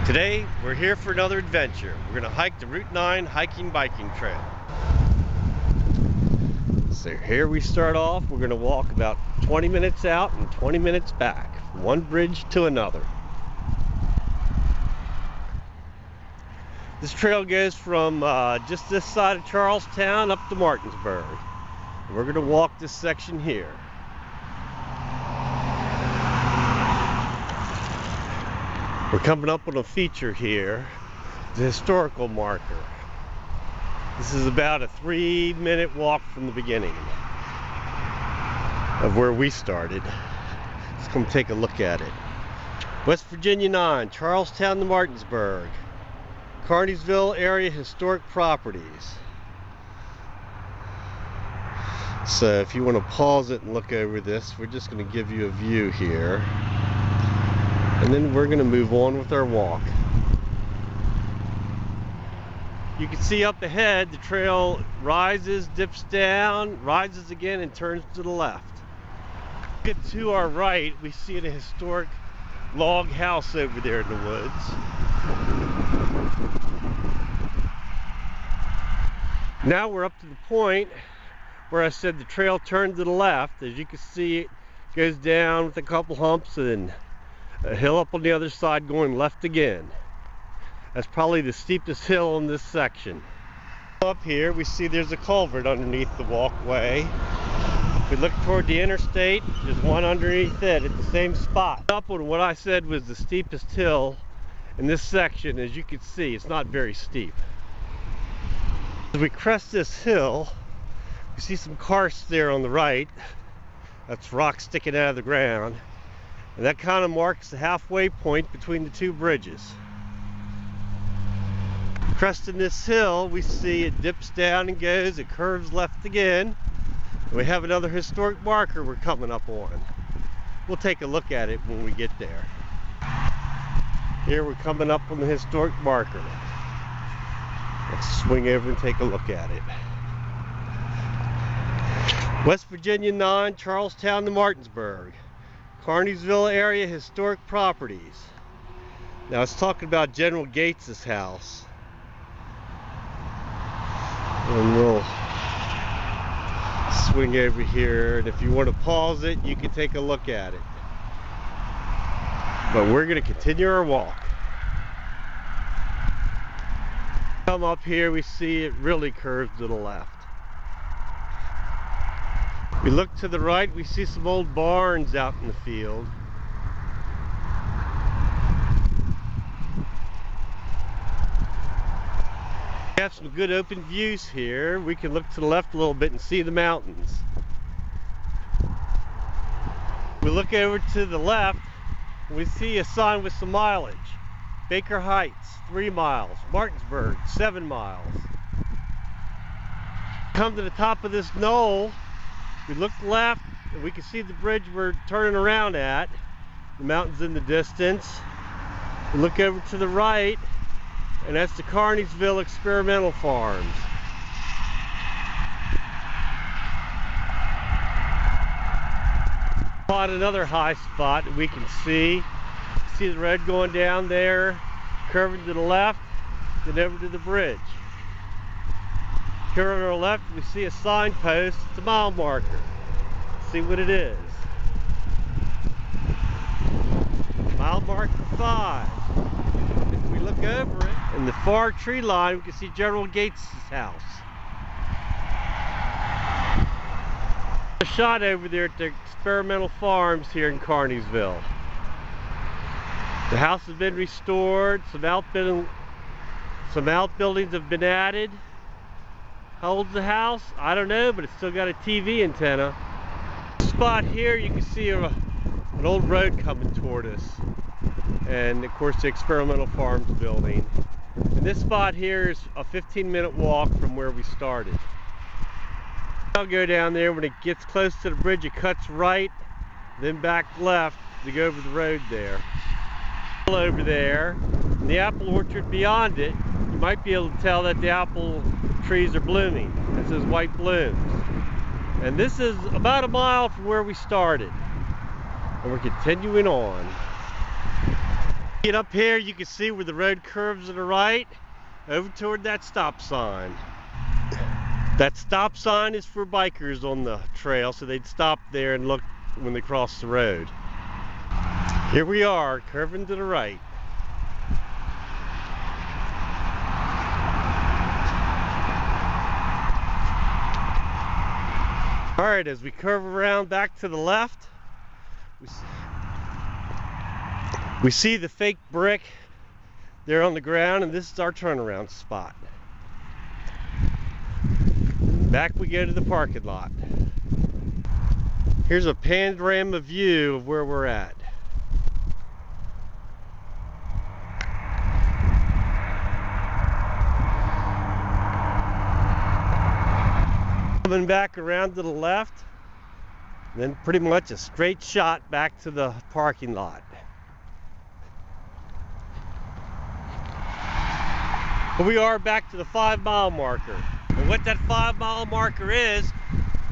Today, we're here for another adventure. We're going to hike the Route 9 hiking-biking trail. So here we start off. We're going to walk about 20 minutes out and 20 minutes back, from one bridge to another. This trail goes from just this side of Charles Town up to Martinsburg. And we're going to walk this section here. We're coming up on a feature here, the historical marker. This is about a 3-minute walk from the beginning of where we started. Let's come take a look at it. West Virginia 9, Charles Town and Martinsburg, Carneysville Area Historic Properties. So if you want to pause it and look over this, we're just going to give you a view here. And then we're going to move on with our walk. You can see up ahead the trail rises, dips down, rises again, and turns to the left. Get to our right, we see a historic log house over there in the woods. Now we're up to the point where I said the trail turned to the left. As you can see, it goes down with a couple humps and a hill up on the other side going left again. That's probably the steepest hill in this section. Up here we see there's a culvert underneath the walkway. If we look toward the interstate, there's one underneath it at the same spot. Up on what I said was the steepest hill in this section. As you can see, it's not very steep. As we crest this hill, we see some karst there on the right. That's rock sticking out of the ground. And that kind of marks the halfway point between the two bridges. Cresting this hill, we see it dips down and goes, it curves left again. And we have another historic marker we're coming up on. We'll take a look at it when we get there. Here we're coming up on the historic marker. Let's swing over and take a look at it. West Virginia 9, Charles Town and Martinsburg, Carneysville Area Historic Properties. Now it's talking about General Gates's house. And we'll swing over here, and if you want to pause it, you can take a look at it. But we're going to continue our walk. Come up here, we see it really curves to the left. We look to the right, we see some old barns out in the field. We have some good open views here. We can look to the left a little bit and see the mountains. We look over to the left, we see a sign with some mileage. Baker Heights, 3 miles. Martinsburg, 7 miles. Come to the top of this knoll. We look left and we can see the bridge we're turning around at. The mountains in the distance. We look over to the right and that's the Carneysville Experimental Farms. Spot another high spot that we can see. See the road going down there, curving to the left, then over to the bridge. Here on our left, we see a signpost. It's a mile marker. Let's see what it is. Mile marker 5. If we look over it, in the far tree line, we can see General Gates's house. A shot over there at the Experimental Farms here in Carneysville. The house has been restored. Some outbuildings have been added. How old's the house? I don't know, but it's still got a TV antenna. This spot here, you can see an old road coming toward us. And of course the Experimental Farms building. And this spot here is a 15-minute walk from where we started. I'll go down there. When it gets close to the bridge, it cuts right, then back left to go over the road there. Over there, and the apple orchard beyond it, you might be able to tell that the apple trees are blooming. It says white blooms. And this is about a mile from where we started. And we're continuing on. Get up here, you can see where the road curves to the right, over toward that stop sign. That stop sign is for bikers on the trail, so they'd stop there and look when they cross the road. Here we are, curving to the right. Alright, as we curve around back to the left, we see the fake brick there on the ground, and this is our turnaround spot. Back we go to the parking lot. Here's a panorama view of where we're at. Coming back around to the left, then pretty much a straight shot back to the parking lot. But we are back to the 5-mile marker. And what that 5-mile marker is,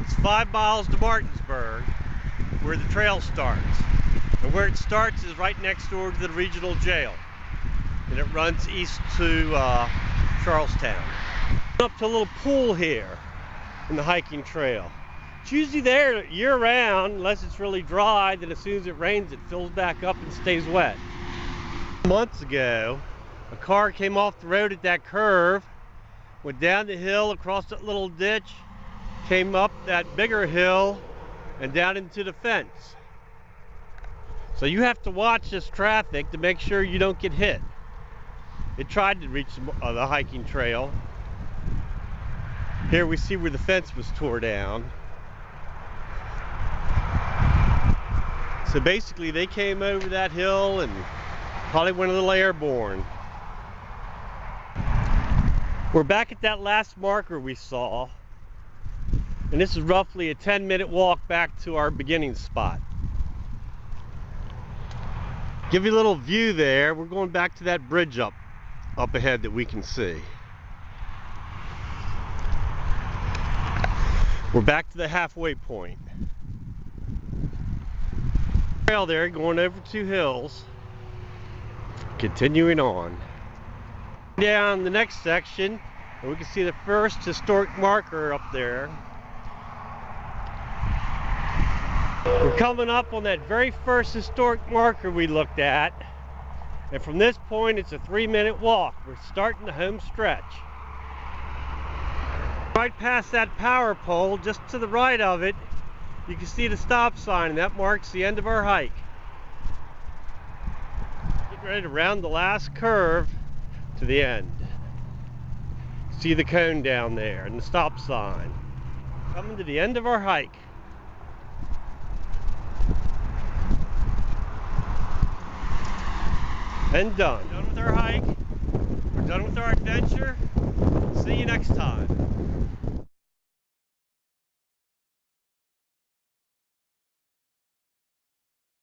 it's 5 miles to Martinsburg, where the trail starts. And where it starts is right next door to the regional jail. And it runs east to Charles Town. Up to a little pool here in the hiking trail. It's usually there year-round, unless it's really dry, then as soon as it rains it fills back up and stays wet. Months ago, a car came off the road at that curve, went down the hill across that little ditch, came up that bigger hill and down into the fence. So you have to watch this traffic to make sure you don't get hit. It tried to reach the hiking trail. Here we see where the fence was tore down. So basically they came over that hill and probably went a little airborne. We're back at that last marker we saw, and this is roughly a 10-minute walk back to our beginning spot. Give you a little view there. We're going back to that bridge up ahead that we can see. We're back to the halfway point. Trail there going over 2 hills, continuing on. Down the next section, and we can see the first historic marker up there. We're coming up on that very first historic marker we looked at, and from this point it's a 3-minute walk. We're starting the home stretch. Right past that power pole, just to the right of it, you can see the stop sign, and that marks the end of our hike. Get ready to round the last curve to the end. See the cone down there and the stop sign. Coming to the end of our hike. And done. Done with our hike. We're done with our adventure. See you next time.